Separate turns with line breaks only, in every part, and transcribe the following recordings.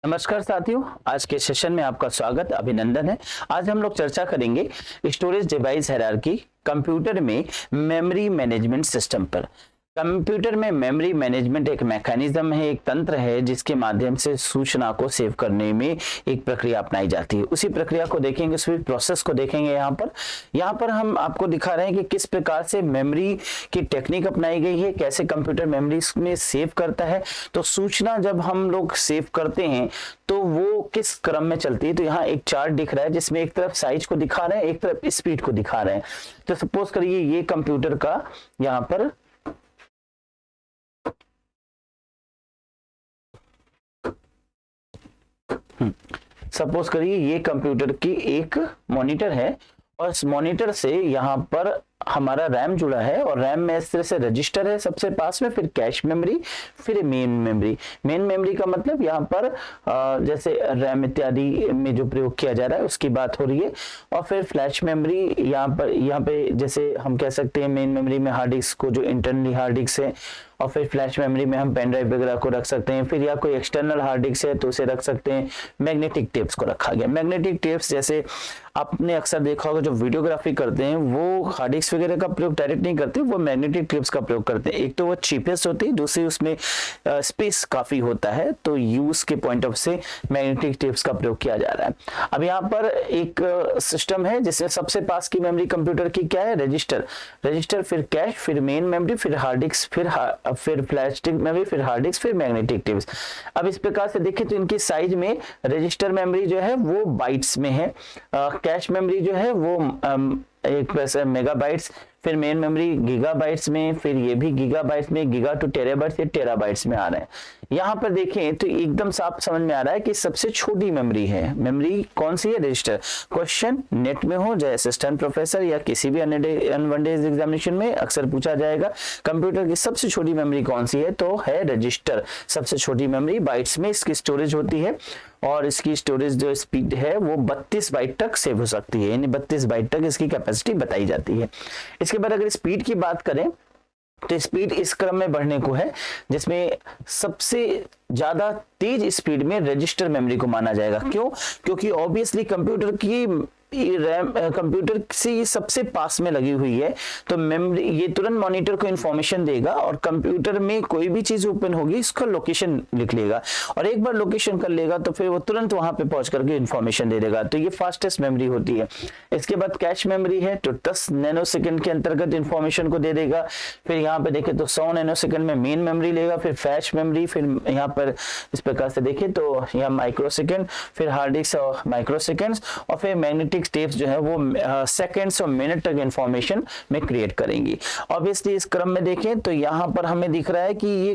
नमस्कार साथियों, आज के सेशन में आपका स्वागत अभिनंदन है। आज हम लोग चर्चा करेंगे स्टोरेज डिवाइस हायरार्की कंप्यूटर में मेमोरी मैनेजमेंट सिस्टम पर। कंप्यूटर में मेमोरी मैनेजमेंट एक मैकेनिज्म है, एक तंत्र है जिसके माध्यम से सूचना को सेव करने में एक प्रक्रिया अपनाई जाती है। उसी प्रक्रिया को देखेंगे, उसी प्रोसेस को देखेंगे। यहाँ पर हम आपको दिखा रहे हैं कि किस प्रकार से मेमोरी की टेक्निक अपनाई गई है, कैसे कंप्यूटर मेमोरी में सेव करता है। तो सूचना जब हम लोग सेव करते हैं तो वो किस क्रम में चलती है। तो यहाँ एक चार्ट दिख रहा है जिसमें एक तरफ साइज को दिखा रहे हैं, एक तरफ स्पीड को दिखा रहे हैं। तो सपोज करिए ये कंप्यूटर का यहाँ पर सपोज करिए ये कंप्यूटर की एक मॉनिटर है और इस मॉनिटर से यहाँ पर हमारा रैम जुड़ा है और रैम में इस तरह से रजिस्टर है सबसे पास में, फिर कैश मेमोरी, फिर मेन मेमोरी। मेन मेमोरी का मतलब यहाँ पर जैसे रैम इत्यादि में जो प्रयोग किया जा रहा है उसकी बात हो रही है। और फिर फ्लैश मेमोरी यहाँ पे जैसे हम कह सकते हैं मेन मेमोरी में हार्ड डिस्क को जो इंटरनली हार्ड डिस्क है, और फिर फ्लैश मेमोरी में हम पेन ड्राइव वगैरह को रख सकते हैं। फिर या कोई एक्सटर्नल हार्ड डिस्क है तो उसे रख सकते हैं। मैग्नेटिक टेप्स को रखा गया। मैग्नेटिक टेप्स जैसे आपने अक्सर देखा होगा जो वीडियोग्राफी करते हैं वो हार्ड डिस्क वगैरह का प्रयोग डायरेक्ट नहीं करते, वो मैग्नेटिक टेप्स का प्रयोग करते हैं। एक तो वो चीपेस्ट होती है, दूसरी उसमें स्पेस काफी होता है, तो यूज के पॉइंट ऑफ से मैग्नेटिक टेप्स का प्रयोग किया जा रहा है। अब यहाँ पर एक सिस्टम है जिसमें सबसे पास की मेमोरी कंप्यूटर की क्या है, रजिस्टर, फिर कैश, फिर मेन मेमोरी, फिर हार्ड डिस्क, फिर फ्लैश मेमोरी, फिर हार्ड डिस्क, फिर मैग्नेटिक टेप्स। अब इस प्रकार से देखें तो इनकी साइज में रजिस्टर मेमोरी जो है वो बाइट्स में है, कैश मेमोरी जो है वो एक पैसा मेगाबाइट्स, फिर मेन मेमोरी गीगाबाइट्स में, फिर ये भी गीगाबाइट्स में, गीगा टू टेराबाइट्स, ये टेराबाइट्स में आ रहे हैं। यहाँ पर देखें तो एकदम साफ समझ में आ रहा है कि सबसे छोटी मेमोरी है। मेमोरी कौन सी है, रजिस्टर। क्वेश्चन नेट में हो जाए असिस्टेंट प्रोफेसर या किसी भी वन डे एग्जामिनेशन में अक्सर पूछा जाएगा कंप्यूटर की सबसे छोटी मेमोरी कौन सी है, तो है रजिस्टर। सबसे छोटी मेमोरी बाइट्स में इसकी स्टोरेज होती है और इसकी स्टोरेज जो स्पीड है वो 32 बाइट तक सेव हो सकती है, यानी 32 बाइट तक इसकी कैपेसिटी बताई जाती है। इसके बाद अगर स्पीड की बात करें तो स्पीड इस क्रम में बढ़ने को है जिसमें सबसे ज्यादा तेज स्पीड में रजिस्टर मेमोरी को माना जाएगा। क्यों? क्योंकि ऑब्वियसली कंप्यूटर की रैम कंप्यूटर से ये सबसे पास में लगी हुई है, तो मेमोरी ये तुरंत मॉनिटर को इंफॉर्मेशन देगा और कंप्यूटर में कोई भी चीज ओपन होगी इसका लोकेशन लिख लेगा और एक बार लोकेशन कर लेगा तो फिर वो तुरंत वहां पे पहुंच करके इंफॉर्मेशन दे देगा। तो ये फास्टेस्ट मेमोरी होती है। इसके बाद कैश मेमोरी है तो 10 नैनोसेकंड के अंतर्गत इंफॉर्मेशन को दे देगा। फिर यहाँ पे देखें तो 100 नैनोसेकंड में मेन मेमोरी लेगा, फिर फ्लैश मेमोरी, फिर यहाँ पर इस प्रकार से देखें तो यहाँ माइक्रोसेकंड, फिर हार्ड डिस्क और माइक्रोसेकंड्स, और फिर मैग्नेटिक टेप्स जो है वो सेकंड्स और मिनट तक इंफॉर्मेशन में क्रिएट करेंगी। ऑब्वियसली इस क्रम में देखें तो यहाँ पर हमें दिख रहा है कि ये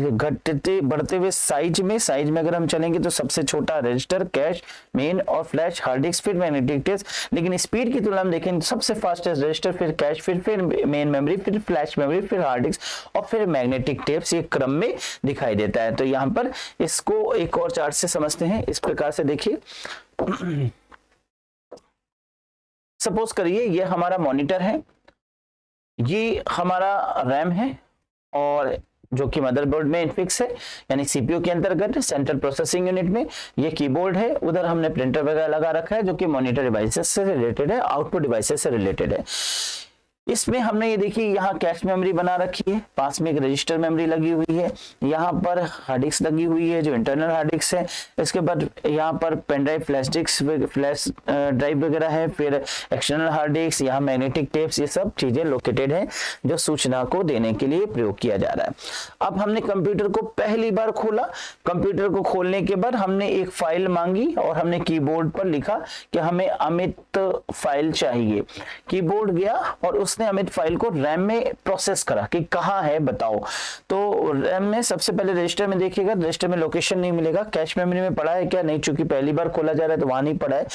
घटते बढ़ते हुए साइज में अगर हम चलेंगे तो सबसे छोटा रजिस्टर, कैश, मेन और फ्लैश, हार्ड डिस्क, फिर मैग्नेटिक टेप्स। लेकिन स्पीड की तुलना में देखें तो सबसे फास्टेस्ट रजिस्टर, फिर कैश, फिर मेन मेमोरी, फिर फ्लैश मेमोरी, फिर हार्ड डिस्क और फिर मैग्नेटिक टेप्स, ये क्रम में दिखाई देता है। तो यहाँ पर इसको एक और चार्ट से समझते हैं। इस प्रकार से देखिए, सपोज करिए ये हमारा मॉनिटर है, ये हमारा रैम है और जो कि मदरबोर्ड में फिक्स है यानी सीपीयू के अंतर्गत सेंट्रल प्रोसेसिंग यूनिट में। ये कीबोर्ड है, उधर हमने प्रिंटर वगैरह लगा रखा है जो कि मॉनिटर डिवाइसेस से रिलेटेड है, आउटपुट डिवाइसेस से रिलेटेड है। इसमें हमने ये देखिए यहाँ कैश मेमोरी बना रखी है, पास में एक रजिस्टर मेमोरी लगी हुई है, यहाँ पर हार्ड डिस्क लगी हुई है जो इंटरनल हार्ड डिस्क है। इसके बाद यहाँ पर pen drive, flash disk, flash drive वगैरह है, फिर एक्सटर्नल हार्ड डिस्क, यहाँ मैग्नेटिक टेप्स, ये सब चीजें लोकेटेड है जो सूचना को देने के लिए प्रयोग किया जा रहा है। अब हमने कंप्यूटर को पहली बार खोला, कंप्यूटर को खोलने के बाद हमने एक फाइल मांगी और हमने कीबोर्ड पर लिखा कि हमें अमित फाइल चाहिए। कीबोर्ड गया और उसने अमित फाइल को रैम में प्रोसेस करा कि कहाँ है बताओ। तो रैम में सबसे पहले रजिस्टर में देखिएगा, रजिस्टर में लोकेशन नहीं मिलेगा। कैश मेमोरी में पड़ा है क्या, नहीं, चूंकि पहली बार खोला जा रहा है तो वहां नहीं पड़ा है।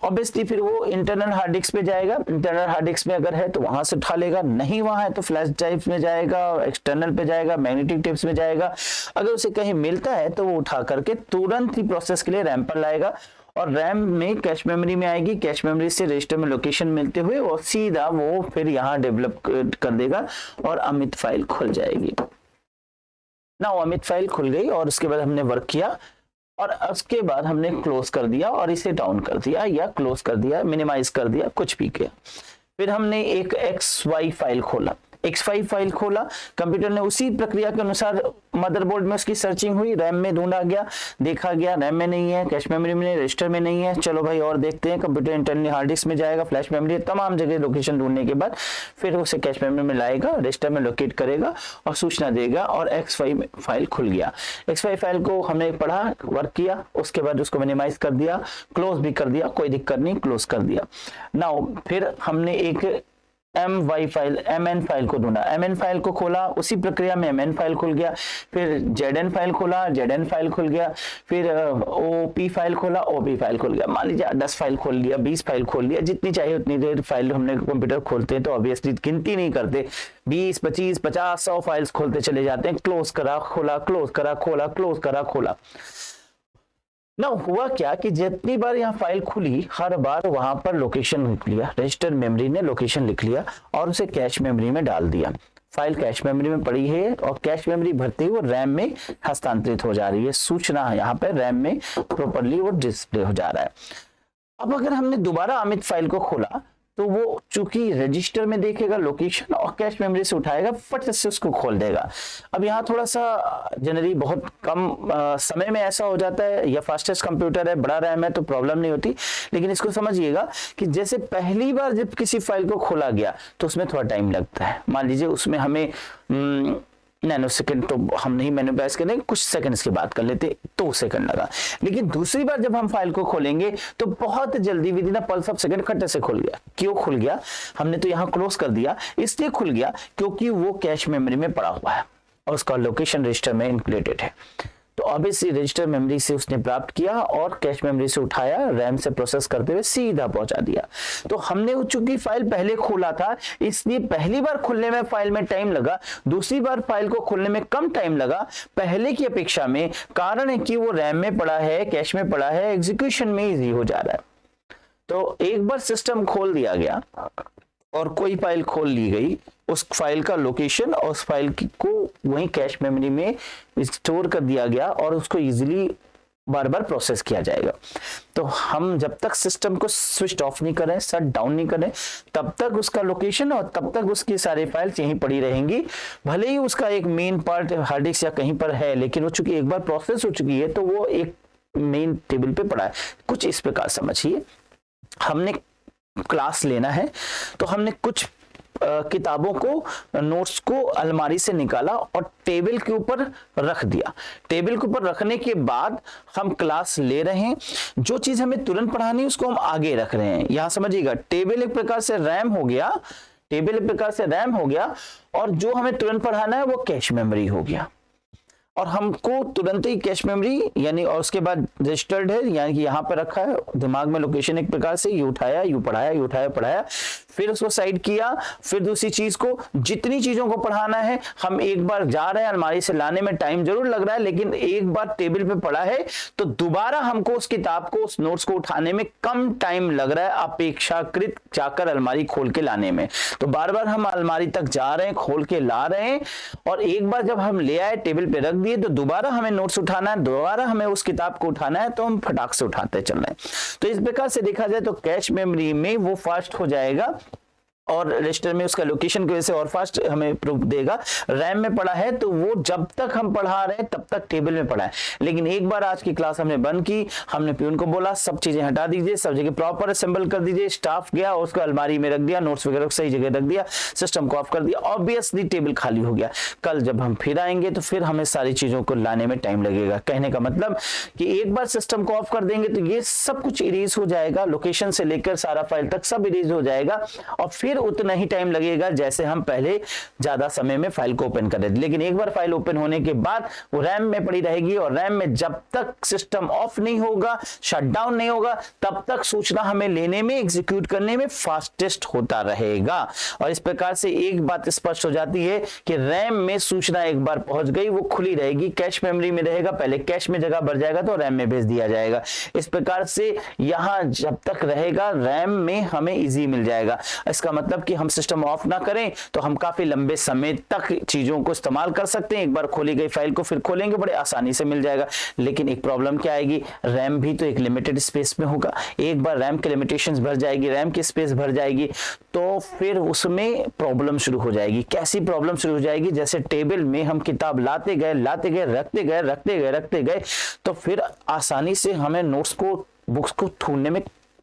ऑब्वियसली फिर वो इंटरनल हार्ड डिस्क पे जाएगा, इंटरनल हार्ड डिस्क में अगर है तो वहां से उठा लेगा, नहीं वहां है तो फ्लैश ड्राइव में जाएगा, एक्सटर्नल पे जाएगा, मैग्नेटिक टेप्स में जाएगा। अगर उसे कहीं मिलता है तो वो उठा करके तुरंत ही प्रोसेस के लिए रैम पर लाएगा और रैम में कैश मेमोरी में आएगी, कैश मेमोरी से रजिस्टर में लोकेशन मिलते हुए और सीधा वो फिर यहाँ डेवलप कर देगा और अमित फाइल खुल जाएगी ना। अमित फाइल खुल गई और उसके बाद हमने वर्क किया और उसके बाद हमने क्लोज कर दिया और इसे डाउन कर दिया या क्लोज कर दिया, मिनिमाइज कर दिया, कुछ भी किया। फिर हमने एक XY फाइल खोला, XY फाइल खोला, कंप्यूटर ने उसी प्रक्रिया के अनुसार मदरबोर्ड में उसकी सर्चिंग हुई, रैम में ढूंढा गया, देखा गया रैम में नहीं है, कैश मेमोरी में नहीं, रजिस्टर में नहीं है, चलो भाई और देखते हैं। कंप्यूटर इंटरनली हार्ड डिस्क में जाएगा, फ्लैश मेमोरी, तमाम जगह लोकेशन ढूंढने के बाद फिर उसे कैश मेमोरी में लाएगा, रजिस्टर में लोकेट करेगा और सूचना देगा और XY फाइल खुल गया। XY फाइल को हमने पढ़ा, वर्क किया, उसके बाद उसको मिनिमाइज कर दिया, क्लोज भी कर दिया, कोई दिक्कत नहीं, क्लोज कर दिया। नाउ फिर हमने एक MY फाइल, MN फाइल को ढूंढा, MN फाइल को खोला, उसी प्रक्रिया में MN फाइल खुल गया। फिर ZN फाइल खोला, ZN फाइल खुल गया। फिर OP फाइल खोला, OP फाइल खुल गया। मान लीजिए 10 फाइल खोल लिया, 20 फाइल खोल लिया, जितनी चाहिए उतनी देर फाइल हमने कंप्यूटर खोलते हैं तो ऑब्वियसली गिनती नहीं करते, 20, 25, 50, 100 फाइल्स खोलते चले जाते हैं। क्लोज करा, खोला, क्लोज करा, खोला, क्लोज करा, खोला। ना हुआ क्या कि जितनी बार यहाँ फाइल खुली, हर बार वहां पर लोकेशन लिख लिया, रजिस्टर मेमोरी ने लोकेशन लिख लिया और उसे कैश मेमोरी में डाल दिया। फाइल कैश मेमोरी में पड़ी है और कैश मेमोरी भरते ही वो रैम में हस्तांतरित हो जा रही है, सूचना यहाँ पे रैम में प्रॉपर्ली वो डिस्प्ले हो जा रहा है। अब अगर हमने दोबारा अमित फाइल को खोला तो वो चूंकि रजिस्टर में देखेगा लोकेशन और कैश मेमोरी से उठाएगा, फट से उसको खोल देगा। अब यहाँ थोड़ा सा जनरली बहुत कम समय में ऐसा हो जाता है, या फास्टेस्ट कंप्यूटर है, बड़ा रैम है तो प्रॉब्लम नहीं होती, लेकिन इसको समझिएगा कि जैसे पहली बार जब किसी फाइल को खोला गया तो उसमें थोड़ा टाइम लगता है। मान लीजिए उसमें हमें नैनो सेकंड तो हम नहीं मैनिपुलेट करेंगे, कुछ सेकंड्स की बात कर लेते, 2 सेकंड लगा। लेकिन दूसरी बार जब हम फाइल को खोलेंगे तो बहुत जल्दी within a pulse of second खट्टे से खुल गया। क्यों खुल गया? हमने तो यहाँ क्लोज कर दिया, इसलिए खुल गया क्योंकि वो कैश मेमोरी में पड़ा हुआ है और उसका लोकेशन रजिस्टर में इंक्लूडेड है। तो ऑब्वियसली रजिस्टर मेमोरी से उसने प्राप्त किया और कैश मेमोरी से उठाया, रैम से प्रोसेस करते हुए सीधा पहुंचा दिया। तो हमने चूंकि फाइल पहले खोला था, इसलिए पहली बार खुलने में फाइल में टाइम लगा, दूसरी बार फाइल को खोलने में कम टाइम लगा पहले की अपेक्षा में। कारण है कि वो रैम में पड़ा है, कैश में पड़ा है, एग्जीक्यूशन में इजी हो जा रहा है। तो एक बार सिस्टम खोल दिया गया और कोई फाइल खोल ली गई, उस फाइल का लोकेशन और उस फाइल को वहीं कैश मेमोरी में स्टोर कर दिया गया और उसको इजीली बार बार प्रोसेस किया जाएगा। तो हम जब तक सिस्टम को स्विच ऑफ नहीं करें, शट डाउन नहीं करें, तब तक उसका लोकेशन और तब तक उसकी सारी फाइल्स यहीं पड़ी रहेंगी। भले ही उसका एक मेन पार्ट हार्ड डिस्क या कहीं पर है, लेकिन वो चूंकि एक बार प्रोसेस हो चुकी है तो वो एक मेन टेबल पे पड़ा है। कुछ इस प्रकार समझिए, हमने क्लास लेना है तो हमने कुछ किताबों को, नोट्स को अलमारी से निकाला और टेबल के ऊपर रख दिया। टेबल के ऊपर रखने के बाद हम क्लास ले रहे हैं, जो चीज हमें तुरंत पढ़ानी है उसको हम आगे रख रहे हैं। यहां समझिएगा, टेबल एक प्रकार से रैम हो गया, टेबल एक प्रकार से रैम हो गया और जो हमें तुरंत पढ़ाना है वो कैश मेमोरी हो गया। और हमको तुरंत ही कैश मेमोरी यानी, और उसके बाद रजिस्टर्ड है यानी कि यहाँ पे रखा है दिमाग में लोकेशन, एक प्रकार से यू उठाया, यू पढ़ाया, यू उठाया, पढ़ाया, फिर उसको साइड किया। फिर दूसरी चीज को, जितनी चीजों को पढ़ाना है हम एक बार जा रहे हैं, अलमारी से लाने में टाइम जरूर लग रहा है, लेकिन एक बार टेबल पे पढ़ा है तो दोबारा हमको उस किताब को, उस नोट्स को उठाने में कम टाइम लग रहा है अपेक्षाकृत जाकर अलमारी खोल के लाने में। तो बार बार हम अलमारी तक जा रहे हैं, खोल के ला रहे हैं, और एक बार जब हम ले आए टेबल पे रख दिए तो दोबारा हमें नोट्स उठाना है, दोबारा हमें उस किताब को उठाना है, तो हम फटाक से उठाते चल रहे हैं। तो इस प्रकार से देखा जाए तो कैश मेमोरी में वो फास्ट हो जाएगा और रजिस्टर में उसका लोकेशन की वजह से और फास्ट हमें प्रूफ देगा। रैम में पड़ा है तो वो जब तक हम पढ़ा रहे हैं तब तक टेबल में पड़ा है। लेकिन एक बार आज की क्लास हमने बंद की, हमने प्यून को बोला सब चीजें हटा दीजिए, सब जगह प्रॉपर असेंबल कर दीजिए, स्टाफ गया उसको अलमारी में रख दिया, नोट्स वगैरह सही जगह रख दिया, सिस्टम को ऑफ कर दिया, ऑब्वियसली टेबल खाली हो गया। कल जब हम फिर आएंगे तो फिर हमें सारी चीजों को लाने में टाइम लगेगा। कहने का मतलब कि एक बार सिस्टम को ऑफ कर देंगे तो ये सब कुछ इरेज हो जाएगा, लोकेशन से लेकर सारा फाइल तक सब इरेज हो जाएगा और फिर उतना ही टाइम लगेगा जैसे हम पहले ज्यादा समय में फाइल को ओपन कर रहे थे। लेकिन एक बार फाइल ओपन होने के बाद वो रैम में पड़ी रहेगी और रैम में जब तक सिस्टम ऑफ नहीं होगा, शटडाउन नहीं होगा, तब तक सूचना हमें लेने में, एग्जीक्यूट करने में फास्टेस्ट होता रहेगा। और इस प्रकार से एक बात स्पष्ट हो जाती है कि रैम में सूचना एक बार पहुंच गई वो खुली रहेगी, कैश मेमोरी में रहेगा, पहले कैश में जगह भर जाएगा तो रैम में भेज दिया जाएगा। इस प्रकार से यहां जब तक रहेगा रैम में हमें इजी मिल जाएगा। इसका मतलब मतलब कि हम सिस्टम ऑफ ना करें तो हम काफी लंबे समय तक चीजों को इस्तेमाल कर सकते हैं। एक बार खोली गई फाइल को फिर खोलेंगे बड़े आसानी से मिल जाएगा। लेकिन एक प्रॉब्लम क्या आएगी, रैम भी तो एक लिमिटेड स्पेस में होगा। एक बार रैम के लिमिटेशंस भर जाएगी, रैम की स्पेस भर जाएगी, तो फिर उसमें प्रॉब्लम शुरू हो जाएगी। कैसी प्रॉब्लम शुरू हो जाएगी, जैसे टेबल में हम किताब लाते गए रखते गए तो फिर आसानी से हमें नोट्स को, बुक्स को ढूंढने में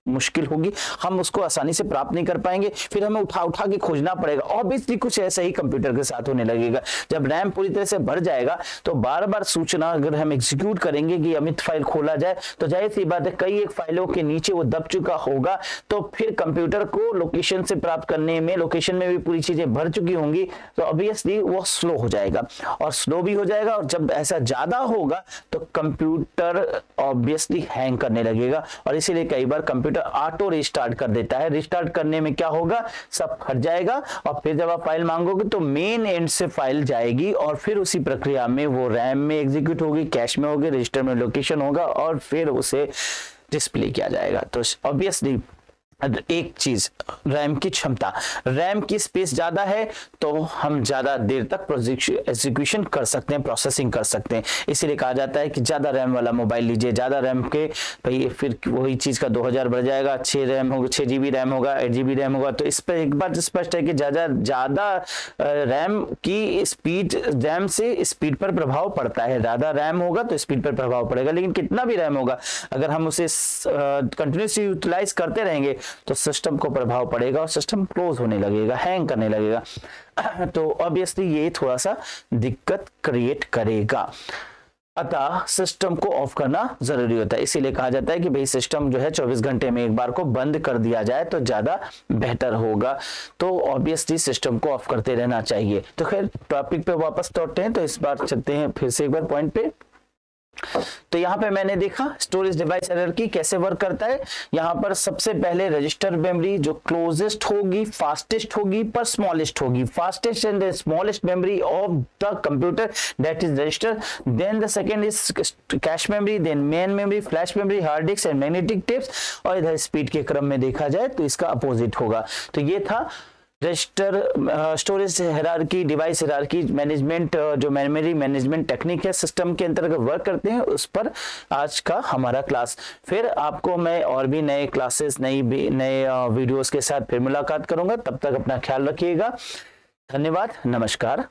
मुश्किल होगी, हम उसको आसानी से प्राप्त नहीं कर पाएंगे, फिर हमें उठा उठा के खोजना पड़ेगा। ऑब्वियसली कुछ ऐसा ही कंप्यूटर के साथ होने लगेगा। जब रैम पूरी तरह से भर जाएगा तो बार बार सूचना अगर हम एग्जीक्यूट करेंगे कि अमित फाइल खोला जाए, तो जाहिर सी बात है कई एक फाइलों के नीचे वो दब चुका होगा, तो फिर कंप्यूटर को लोकेशन से प्राप्त करने में, लोकेशन में भी पूरी चीजें भर चुकी होंगी, तो ऑब्वियसली वो स्लो हो जाएगा और स्लो भी हो जाएगा। और जब ऐसा ज्यादा होगा तो कंप्यूटर ऑब्वियसली हैंग करने लगेगा और इसीलिए कई बार कंप्यूटर ऑटो रिस्टार्ट कर देता है। रिस्टार्ट करने में क्या होगा, सब फट जाएगा और फिर जब आप फाइल मांगोगे तो मेन एंड से फाइल जाएगी और फिर उसी प्रक्रिया में वो रैम में एग्जीक्यूट होगी, कैश में होगी, रजिस्टर में लोकेशन होगा और फिर उसे डिस्प्ले किया जाएगा। तो ऑब्वियसली एक चीज, रैम की क्षमता, रैम की स्पेस ज्यादा है तो हम ज्यादा देर तक एग्जीक्यूशन कर सकते हैं, प्रोसेसिंग कर सकते हैं। इसीलिए कहा जाता है कि ज्यादा रैम वाला मोबाइल लीजिए, ज्यादा रैम के भाई फिर वही चीज का 2000 बढ़ जाएगा, 6 रैम होगा, 6 GB रैम होगा, 8 GB रैम होगा। तो इस पर एक बात स्पष्ट है कि ज्यादा रैम की स्पीड, रैम से स्पीड पर प्रभाव पड़ता है। ज्यादा रैम होगा तो स्पीड पर प्रभाव पड़ेगा, लेकिन कितना भी रैम होगा अगर हम उसे कंटिन्यूसली यूटिलाइज करते रहेंगे तो सिस्टम को प्रभाव पड़ेगा और सिस्टम क्लोज होने लगेगा, हैंग करने लगेगा। तो ऑब्वियसली ये थोड़ा सा दिक्कत क्रिएट करेगा। अतः सिस्टम को ऑफ करना जरूरी होता है। इसीलिए कहा जाता है कि भाई सिस्टम जो है 24 घंटे में एक बार को बंद कर दिया जाए तो ज्यादा बेहतर होगा। तो ऑब्वियसली सिस्टम को ऑफ करते रहना चाहिए। तो खैर टॉपिक पे वापस लौटते हैं, तो इस बार चलते हैं फिर से एक बार पॉइंट पे। तो यहाँ पे मैंने देखा स्टोरेज डिवाइस हायरार्की कैसे वर्क करता है। यहाँ पर सबसे पहले रजिस्टर मेमोरी जो क्लोजेस्ट होगी, फास्टेस्ट होगी पर स्मॉलेस्ट होगी, fastest and smallest memory of the computer that is register. Then the second is cache memory, then main memory, flash memory, hard disk and magnetic tapes. और इधर speed के क्रम में देखा जाए तो इसका अपोजिट होगा। तो ये था register storage hierarchy, device hierarchy management, जो मेमोरी मैनेजमेंट टेक्निक है सिस्टम के अंतर्गत वर्क करते हैं, उस पर आज का हमारा क्लास। फिर आपको मैं और भी नए क्लासेस, नए वीडियोस के साथ फिर मुलाकात करूंगा। तब तक अपना ख्याल रखिएगा। धन्यवाद, नमस्कार।